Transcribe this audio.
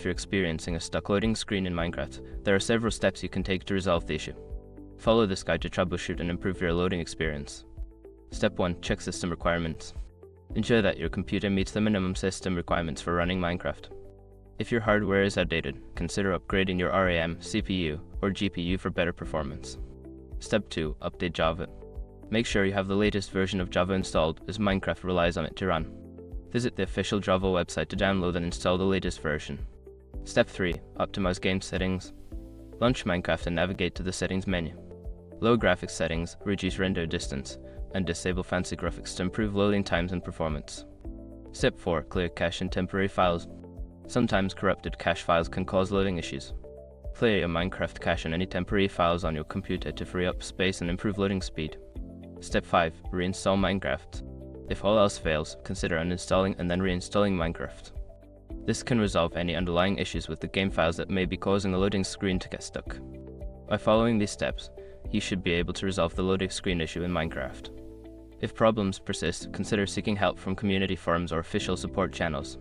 you're experiencing a stuck loading screen in Minecraft, there are several steps you can take to resolve the issue. Follow this guide to troubleshoot and improve your loading experience. Step 1. Check system requirements. Ensure that your computer meets the minimum system requirements for running Minecraft. If your hardware is outdated, consider upgrading your RAM, CPU, or GPU for better performance. Step 2. Update Java. Make sure you have the latest version of Java installed, as Minecraft relies on it to run. Visit the official Java website to download and install the latest version. Step 3. Optimize game settings. Launch Minecraft and navigate to the settings menu. Low graphics settings, reduce render distance, and disable fancy graphics to improve loading times and performance. Step 4. Clear cache and temporary files. Sometimes corrupted cache files can cause loading issues. Clear your Minecraft cache and any temporary files on your computer to free up space and improve loading speed. Step 5. Reinstall Minecraft. If all else fails, consider uninstalling and then reinstalling Minecraft. This can resolve any underlying issues with the game files that may be causing the loading screen to get stuck. By following these steps, you should be able to resolve the loading screen issue in Minecraft. If problems persist, consider seeking help from community forums or official support channels.